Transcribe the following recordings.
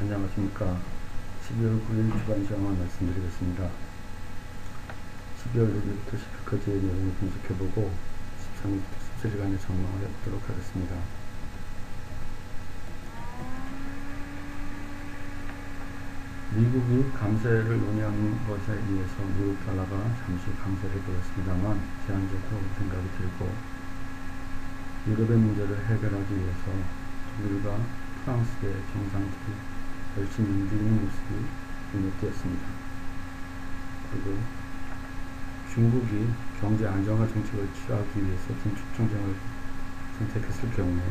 안녕하십니까. 12월 9일 주간 시황을 말씀드리겠습니다. 12월 6일부터 10일까지의 내용을 분석해보고 13일부터 17일간의 전망을 해보도록 하겠습니다. 미국이 감세를 논의하는 것에 의해서 미국 달러가 잠시 강세를 보였습니다만 제한적으로 생각이 들고, 유럽의 문제를 해결하기 위해서 독일과 프랑스의 정상들이 열심히 움직이는 모습이 눈에 띄었습니다. 그리고 중국이 경제 안정화 정책을 취하기 위해서 긴축정책을 선택했을 경우에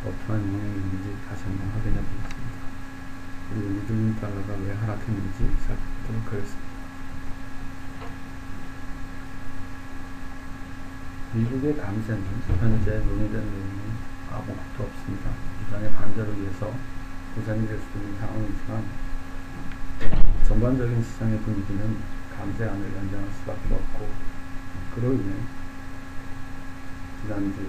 어떠한 영향이 있는지 다시 한번 확인해 보겠습니다. 그리고 뉴질랜드 달러가 왜 하락했는지 살펴보도록 하겠습니다. 미국의 감세는 현재 논의된 내용이 아무것도 없습니다. 주장의 반대로 위해서 보상이 될 수 있는 상황이지만 전반적인 시장의 분위기는 감세안을 연장할 수밖에 없고, 그로 인해 지난주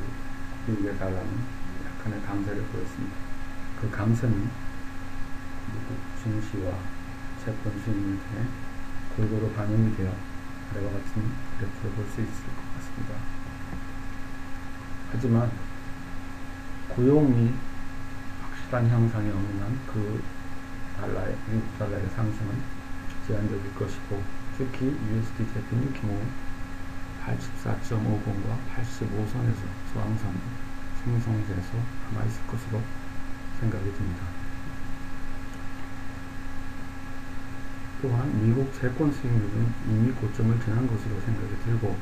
미국의 달러는 약간의 강세를 보였습니다. 그 강세는 미국 증시와 채권 수익률 등에 골고루 반영이 되어 아래와 같은 그래프를 볼 수 있을 것 같습니다. 하지만 고용이 확실한 향상이 없는 한 그 미국 달러의 상승은 제한적일 것이고, 특히 USD 대표님 규모 84.50과 85선에서 저항선이 생성이 돼서 남아있을 것으로 생각이 듭니다. 또한 미국 채권 수익률은 이미 고점을 지난 것으로 생각이 들고,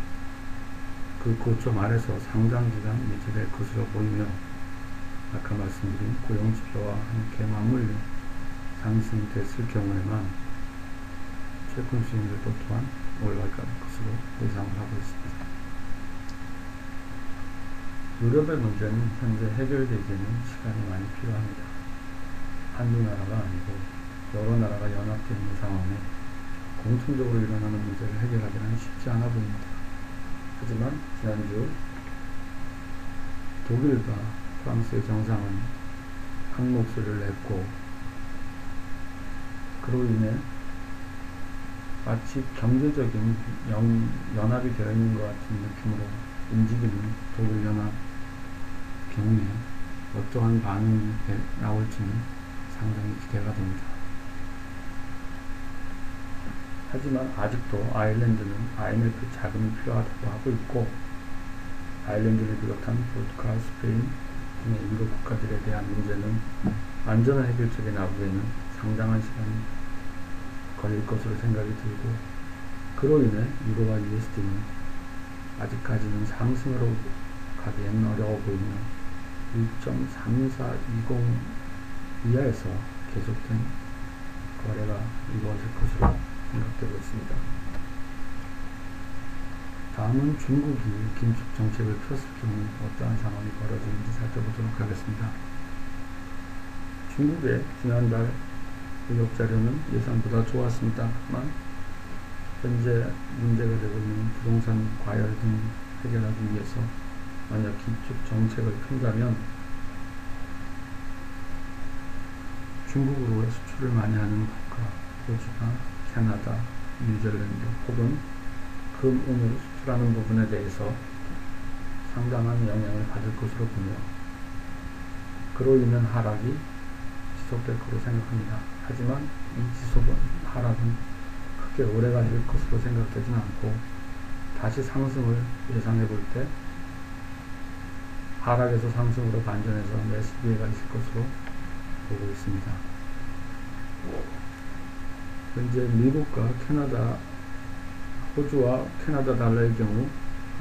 그 고점 아래서 상당기간 유지될 것으로 보이며, 아까 말씀드린 고용지표와 함께 맞물려 상승됐을 경우에만 채권 수익률도 또한 올라갈 것으로 예상을 하고 있습니다. 유럽의 문제는 현재 해결되기에는 시간이 많이 필요합니다. 한두 나라가 아니고 여러 나라가 연합되어 있는 상황에 공통적으로 일어나는 문제를 해결하기는 쉽지 않아 보입니다. 하지만 지난주 독일과 프랑스의 정상은 한 목소리를 냈고, 그로 인해 마치 경제적인 연합이 되어 있는 것 같은 느낌으로 움직이는 독일 연합 경우에 어떠한 반응이 나올지는 상당히 기대가 됩니다. 하지만 아직도 아일랜드는 IMF 자금이 필요하다고 하고 있고, 아일랜드를 비롯한 포르투갈, 스페인 등의 유럽 국가들에 대한 문제는 완전한 해결책이 나오기에는 상당한 시간이 걸릴 것으로 생각이 들고, 그로 인해 유로와 USD는 아직까지는 상승으로 가기에는 어려워 보이며 1.3420 이하에서 계속된 거래가 이루어질 것으로 생각되고 있습니다. 다음은 중국이 긴축 정책을 폈을 경우 어떠한 상황이 벌어지는지 살펴보도록 하겠습니다. 중국의 지난달 무역 자료는 예상보다 좋았습니다만, 현재 문제가 되고 있는 부동산 과열 등 해결하기 위해서 만약 긴축 정책을 핀다면 중국으로 수출을 많이 하는 국가, 호주나 캐나다, 뉴질랜드 혹은 금, 은을 수출하는 부분에 대해서 상당한 영향을 받을 것으로 보며, 그로 인한 하락이 지속될 것으로 생각합니다. 하지만 이 하락은 크게 오래가 될 것으로 생각되지는 않고, 다시 상승을 예상해 볼 때 하락에서 상승으로 반전해서 매수 기회가 있을 것으로 보고 있습니다. 현재 미국과 캐나다, 호주와 캐나다 달러의 경우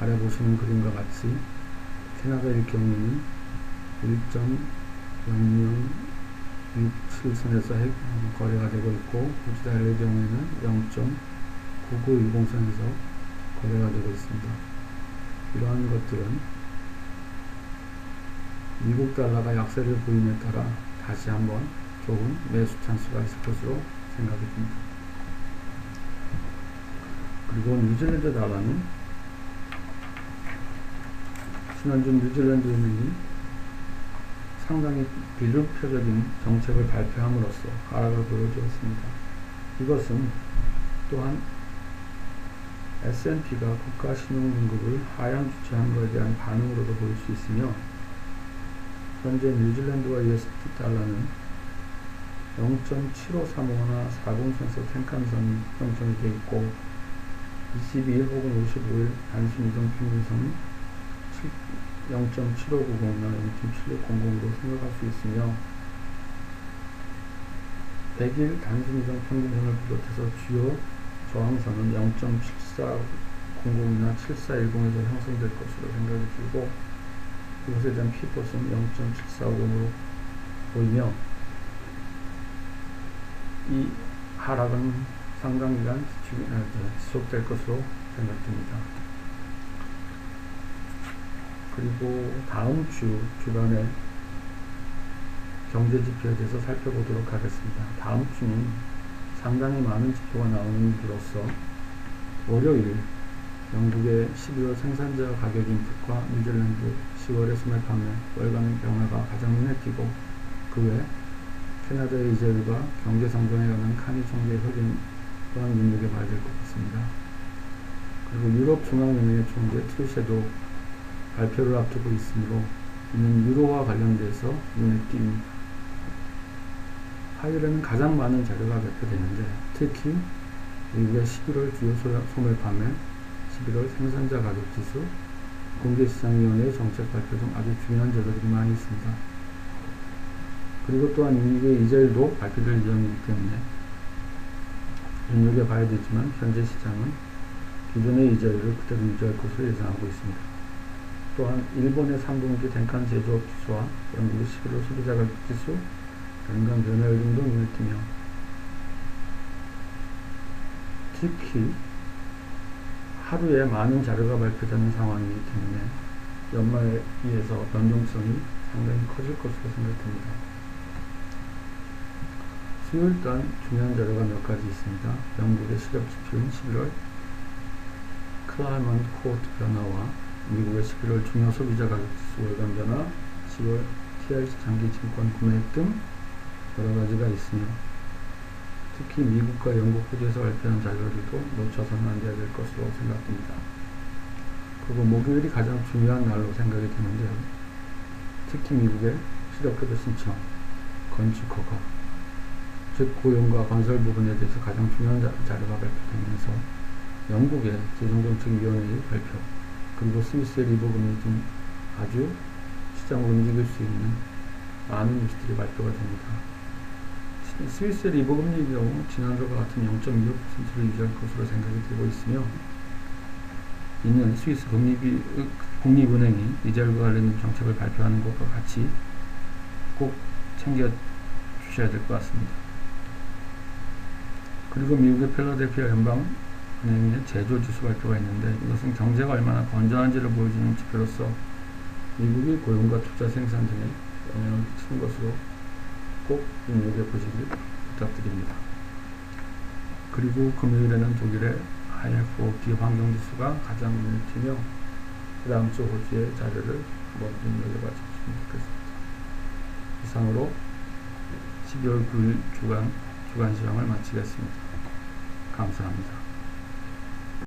아래 보시는 그림과 같이 캐나다의 경우는 1.0067선에서 거래가 되고 있고, 호주 달러의 경우에는 0.9910선에서 거래가 되고 있습니다. 이러한 것들은 미국 달러가 약세를 보임에 따라 다시 한번 좋은 매수 찬스가 있을 것으로 생각이 듭니다. 그리고 뉴질랜드 달러는 지난주 뉴질랜드 은행이 상당히 비율표적인 정책을 발표함으로써 하락을 보여주었습니다. 이것은 또한 S&P가 국가 신용등급을 하향 조치한 것에 대한 반응으로도 볼 수 있으며, 현재 뉴질랜드와 USD 달러는 0.7535나 40선에서 텐칸선이 형성이 되어 있고, 22일 혹은 55일 단순 이동 평균선은 0.7590나 0.7600으로 생각할 수 있으며, 100일 단순 이동 평균선을 비롯해서 주요 저항선은 0.7400이나 7410에서 형성될 것으로 생각이 들고, 이것에 대한 피봇은 0.7450으로 보이며, 이 하락은 상당기간 지속될 것으로 생각됩니다. 그리고 다음 주 주간의 경제 지표에 대해서 살펴보도록 하겠습니다. 다음 주는 상당히 많은 지표가 나오는 주로서 월요일 영국의 12월 생산자 가격 인풋과 뉴질랜드 10월의 소매 판매 월간 변화가 가장 눈에 띄고, 그 외 캐나다의 이자율과 경제 성장에 관한 카니 총재의 확인 또한 눈여겨봐야 될 것 같습니다. 그리고 유럽 중앙은행의 총재 트리셰도 발표를 앞두고 있으므로 이는 유로와 관련돼서 눈에 띕니다. 화요일에는 가장 많은 자료가 발표되는데, 특히 미국의 11월 주요 소매 판매, 11월 생산자 가격 지수, 공개시장위원회의 정책 발표 등 아주 중요한 자료들이 많이 있습니다. 그리고 또한 미국의 이자율도 발표될 예정이기 때문에 눈여겨봐야 되지만, 현재 시장은 기존의 이자율을 그대로 유지할 것으로 예상하고 있습니다. 또한 일본의 3분기 denkan 제조업 지수와 영국의 11월 소비자 가격 지수, 연간 변화율 등도 눈에 띄며, 특히 하루에 많은 자료가 발표되는 상황이기 때문에 연말에 비해서 변동성이 상당히 커질 것으로 생각됩니다. 수요일 또한 중요한 자료가 몇 가지 있습니다. 영국의 실업 지표인 11월 클라이먼트 코어트 변화와 미국의 11월 중요 소비자 가격 지수 월간 변화, 10월 TRC 장기 증권 구매액 등 여러 가지가 있으며, 특히 미국과 영국 호주에서 발표한 자료들도 놓쳐서는 안 돼야 될 것으로 생각됩니다. 그리고 목요일이 가장 중요한 날로 생각이 되는데요. 특히 미국의 실업급여 신청, 건축 허가, 즉 고용과 건설 부분에 대해서 가장 중요한 자료가 발표되면서 영국의 재정정책위원회의 발표, 그리고 스위스의 리버금리 등 아주 시장을 움직일 수 있는 많은 뉴스들이 발표가 됩니다. 스위스의 리버금리의 경우 지난주와 같은 0.25%를 유지할 것으로 생각이 되고 있으며, 이는 스위스 국립은행이 이자율과 관련된 정책을 발표하는 것과 같이 꼭 챙겨 주셔야 될 것 같습니다. 그리고 미국의 필라델피아 연방은행의 제조지수 발표가 있는데, 이것은 경제가 얼마나 건전한지를 보여주는 지표로서 미국의 고용과 투자 생산 등에 영향을 끼치는 것으로 꼭 눈여겨보시길 부탁드립니다. 그리고 금요일에는 독일의 IFO 기업 환경지수가 가장 눈에 띄며, 그 다음 주 호주의 자료를 한번 눈여겨봐 주시면 좋겠습니다. 이상으로 12월 9일 주간 시황을 마치겠습니다. 감사합니다.